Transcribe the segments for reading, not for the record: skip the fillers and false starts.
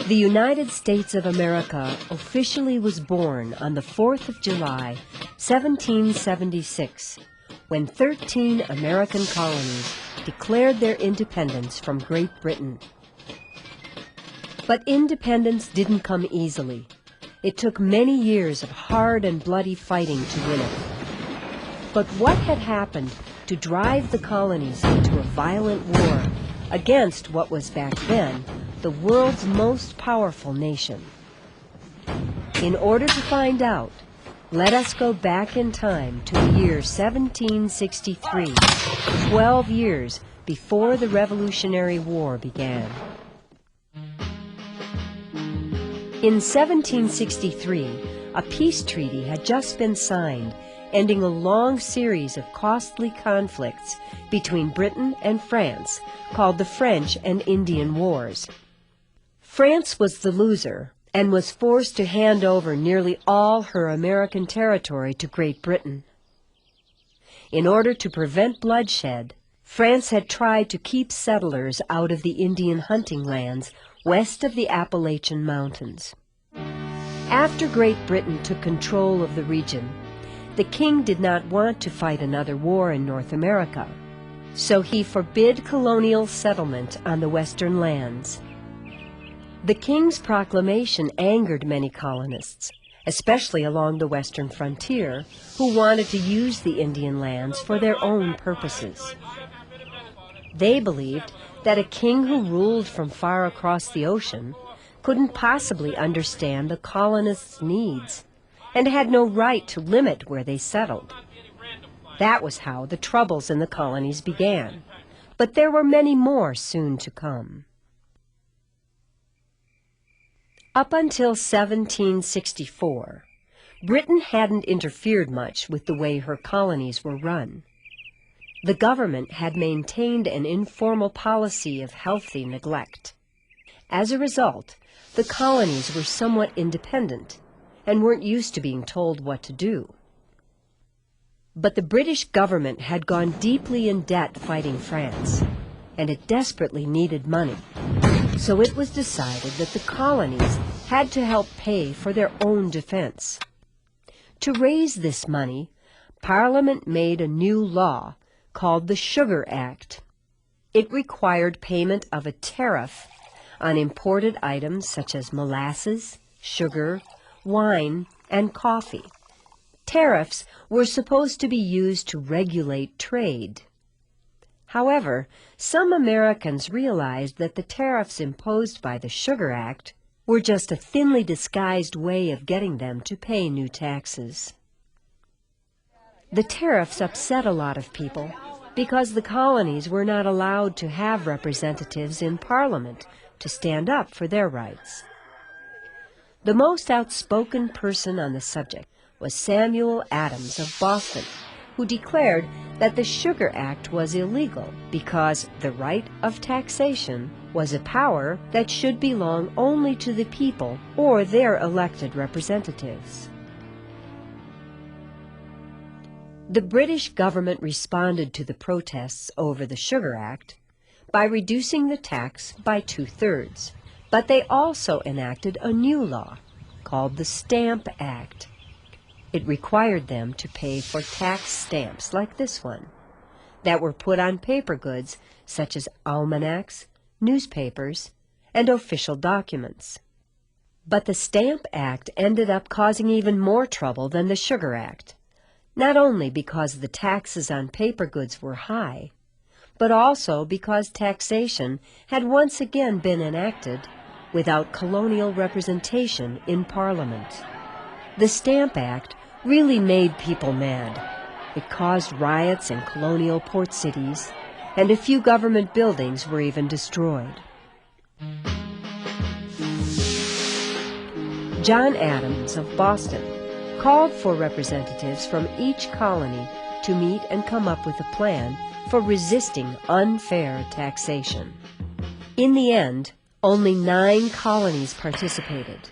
The United States of America officially was born on the 4th of July, 1776, when 13 American colonies declared their independence from Great Britain. But independence didn't come easily. It took many years of hard and bloody fighting to win it. But what had happened to drive the colonies into a violent war against what was back then the world's most powerful nation? In order to find out, let us go back in time to the year 1763, 12 years before the Revolutionary War began. In 1763, a peace treaty had just been signed, ending a long series of costly conflicts between Britain and France, called the French and Indian Wars. France was the loser and was forced to hand over nearly all her American territory to Great Britain. In order to prevent bloodshed, France had tried to keep settlers out of the Indian hunting lands west of the Appalachian Mountains. After Great Britain took control of the region, the king did not want to fight another war in North America, so he forbid colonial settlement on the western lands. The king's proclamation angered many colonists, especially along the western frontier, who wanted to use the Indian lands for their own purposes. They believed that a king who ruled from far across the ocean couldn't possibly understand the colonists' needs and had no right to limit where they settled. That was how the troubles in the colonies began, but there were many more soon to come. Up until 1764, Britain hadn't interfered much with the way her colonies were run. The government had maintained an informal policy of healthy neglect. As a result, the colonies were somewhat independent and weren't used to being told what to do. But the British government had gone deeply in debt fighting France, and it desperately needed money. So it was decided that the colonies had to help pay for their own defense. To raise this money, Parliament made a new law called the Sugar Act. It required payment of a tariff on imported items such as molasses, sugar, wine, and coffee. Tariffs were supposed to be used to regulate trade. However, some Americans realized that the tariffs imposed by the Sugar Act were just a thinly disguised way of getting them to pay new taxes. The tariffs upset a lot of people because the colonies were not allowed to have representatives in Parliament to stand up for their rights. The most outspoken person on the subject was Samuel Adams of Boston, who declared that the Sugar Act was illegal because the right of taxation was a power that should belong only to the people or their elected representatives. The British government responded to the protests over the Sugar Act by reducing the tax by 2/3, but they also enacted a new law called the Stamp Act. It required them to pay for tax stamps like this one that were put on paper goods such as almanacs, newspapers, and official documents. But the Stamp Act ended up causing even more trouble than the Sugar Act, not only because the taxes on paper goods were high, but also because taxation had once again been enacted without colonial representation in Parliament. The Stamp Act really made people mad. It caused riots in colonial port cities, and a few government buildings were even destroyed. John Adams of Boston called for representatives from each colony to meet and come up with a plan for resisting unfair taxation. In the end, only 9 colonies participated.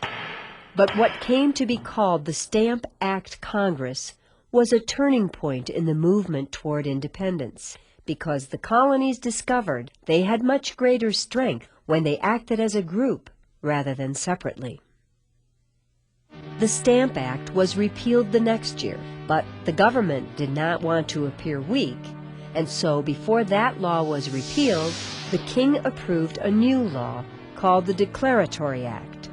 But what came to be called the Stamp Act Congress was a turning point in the movement toward independence, because the colonies discovered they had much greater strength when they acted as a group rather than separately. The Stamp Act was repealed the next year, but the government did not want to appear weak, and so before that law was repealed, the king approved a new law called the Declaratory Act.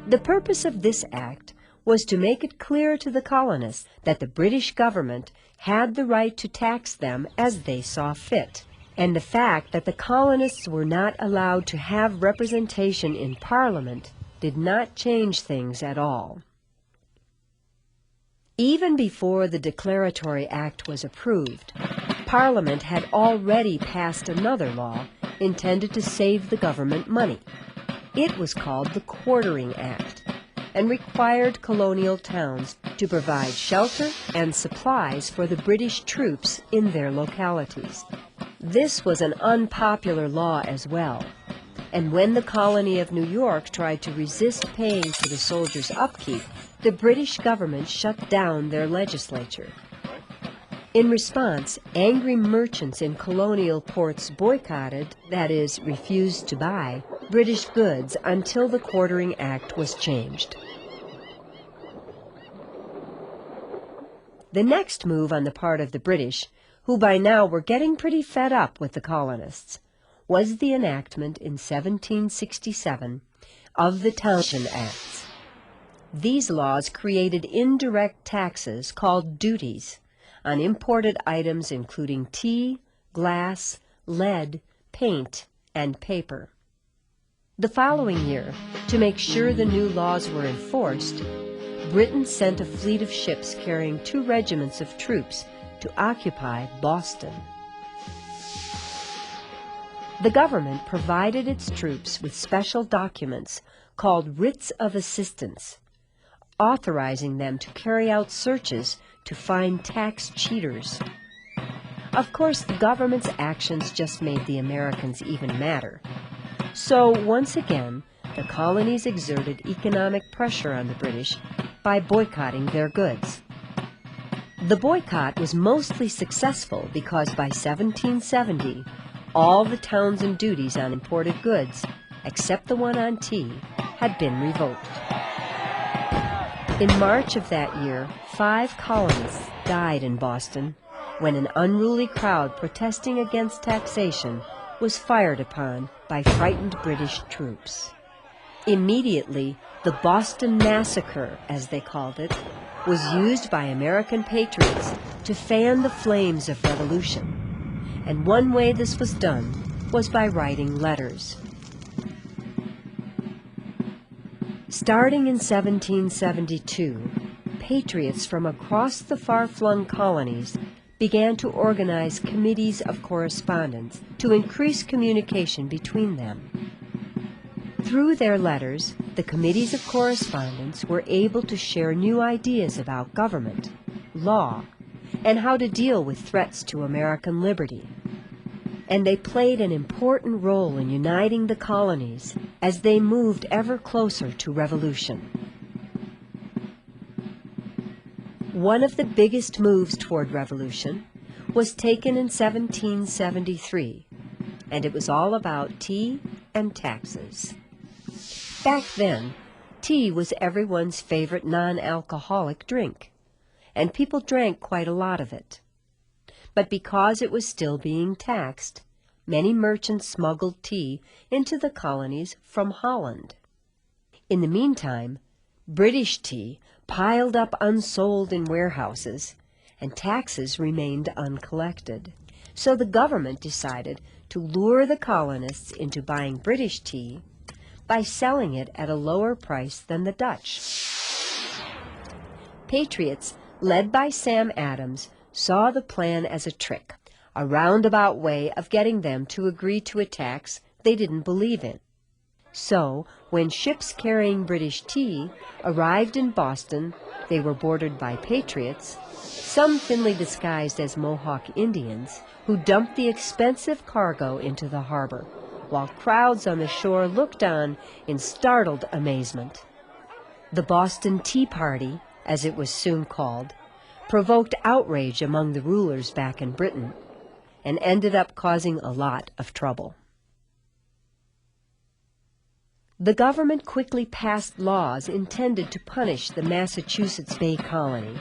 The purpose of this act was to make it clear to the colonists that the British government had the right to tax them as they saw fit, and the fact that the colonists were not allowed to have representation in Parliament did not change things at all. Even before the Declaratory Act was approved, Parliament had already passed another law intended to save the government money. It was called the Quartering Act and required colonial towns to provide shelter and supplies for the British troops in their localities. This was an unpopular law as well, and when the colony of New York tried to resist paying for the soldiers' upkeep, the British government shut down their legislature. In response, angry merchants in colonial ports boycotted, that is, refused to buy, British goods until the Quartering Act was changed. The next move on the part of the British, who by now were getting pretty fed up with the colonists, was the enactment in 1767 of the Townshend Acts. These laws created indirect taxes called duties on imported items including tea, glass, lead, paint, and paper. The following year, to make sure the new laws were enforced, Britain sent a fleet of ships carrying 2 regiments of troops to occupy Boston. The government provided its troops with special documents called writs of assistance, authorizing them to carry out searches to find tax cheaters. Of course, the government's actions just made the Americans even madder. So, once again, the colonies exerted economic pressure on the British by boycotting their goods. The boycott was mostly successful because by 1770, all the Townshend duties on imported goods, except the one on tea, had been revoked. In March of that year, 5 colonists died in Boston when an unruly crowd protesting against taxation was fired upon by frightened British troops. Immediately, the Boston Massacre, as they called it, was used by American patriots to fan the flames of revolution. And one way this was done was by writing letters. Starting in 1772, patriots from across the far-flung colonies began to organize committees of correspondence to increase communication between them. Through their letters, the committees of correspondence were able to share new ideas about government, law, and how to deal with threats to American liberty. And they played an important role in uniting the colonies as they moved ever closer to revolution. One of the biggest moves toward revolution was taken in 1773, and it was all about tea and taxes. Back then, tea was everyone's favorite non-alcoholic drink, and people drank quite a lot of it. But because it was still being taxed, many merchants smuggled tea into the colonies from Holland. In the meantime, British tea piled up unsold in warehouses, and taxes remained uncollected. So the government decided to lure the colonists into buying British tea by selling it at a lower price than the Dutch. Patriots, led by Sam Adams, saw the plan as a trick, a roundabout way of getting them to agree to a tax they didn't believe in. So, when ships carrying British tea arrived in Boston, they were boarded by patriots, some thinly disguised as Mohawk Indians, who dumped the expensive cargo into the harbor, while crowds on the shore looked on in startled amazement. The Boston Tea Party, as it was soon called, provoked outrage among the rulers back in Britain, and ended up causing a lot of trouble. The government quickly passed laws intended to punish the Massachusetts Bay Colony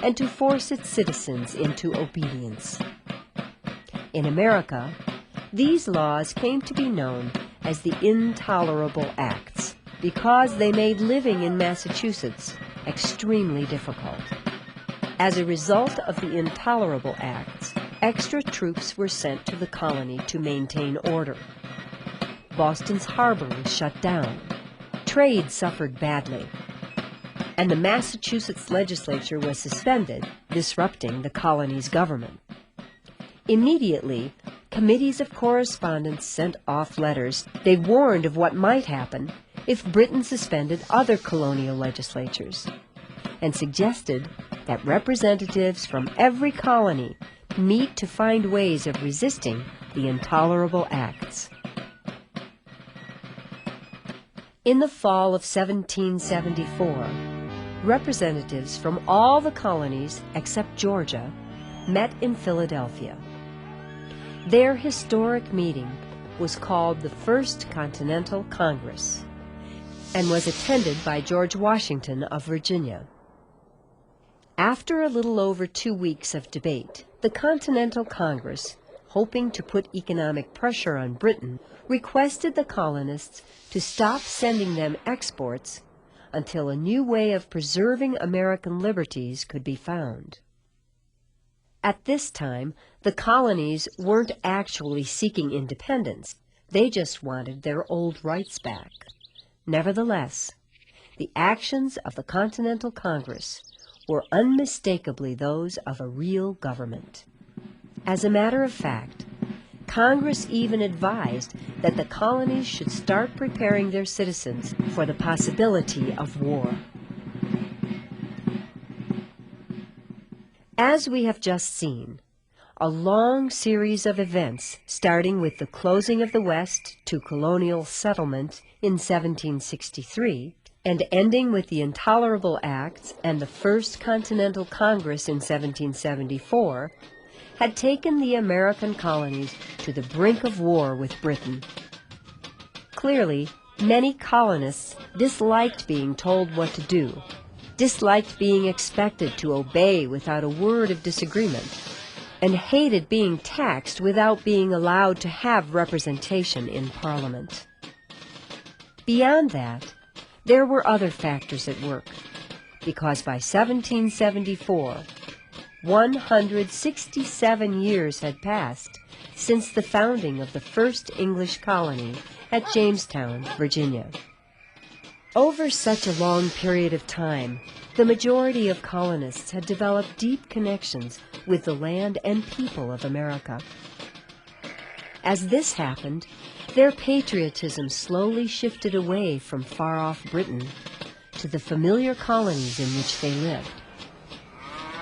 and to force its citizens into obedience. In America, these laws came to be known as the Intolerable Acts because they made living in Massachusetts extremely difficult. As a result of the Intolerable Acts, extra troops were sent to the colony to maintain order. Boston's harbor was shut down. Trade suffered badly. And the Massachusetts legislature was suspended, disrupting the colony's government. Immediately, committees of correspondence sent off letters. They warned of what might happen if Britain suspended other colonial legislatures, and suggested that representatives from every colony meet to find ways of resisting the Intolerable Acts. In the fall of 1774, representatives from all the colonies except Georgia met in Philadelphia. Their historic meeting was called the First Continental Congress and was attended by George Washington of Virginia. After a little over 2 weeks of debate, the Continental Congress, hoping to put economic pressure on Britain, requested the colonists to stop sending them exports until a new way of preserving American liberties could be found. At this time, the colonies weren't actually seeking independence. They just wanted their old rights back. Nevertheless, the actions of the Continental Congress were unmistakably those of a real government. As a matter of fact, Congress even advised that the colonies should start preparing their citizens for the possibility of war. As we have just seen, a long series of events, starting with the closing of the West to colonial settlement in 1763, and ending with the Intolerable Acts and the First Continental Congress in 1774, had taken the American colonies to the brink of war with Britain. Clearly, many colonists disliked being told what to do, disliked being expected to obey without a word of disagreement, and hated being taxed without being allowed to have representation in Parliament. Beyond that, there were other factors at work, because by 1774, 167 years had passed since the founding of the first English colony at Jamestown, Virginia. Over such a long period of time, the majority of colonists had developed deep connections with the land and people of America. As this happened, their patriotism slowly shifted away from far-off Britain to the familiar colonies in which they lived.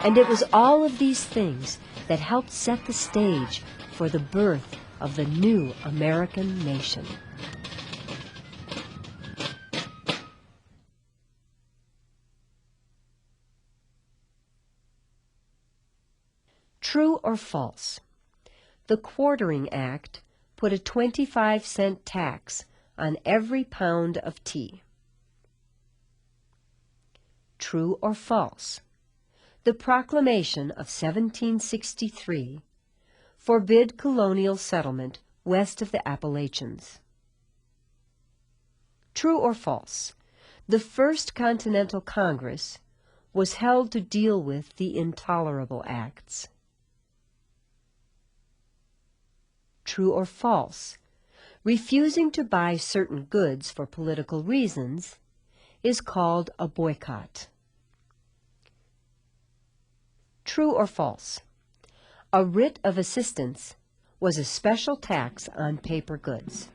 And it was all of these things that helped set the stage for the birth of the new American nation. True or false? The Quartering Act put a 25-cent tax on every pound of tea. True or false? The Proclamation of 1763 forbid colonial settlement west of the Appalachians. True or false? The First Continental Congress was held to deal with the Intolerable Acts. True or false? Refusing to buy certain goods for political reasons is called a boycott. True or false? A writ of assistance was a special tax on paper goods.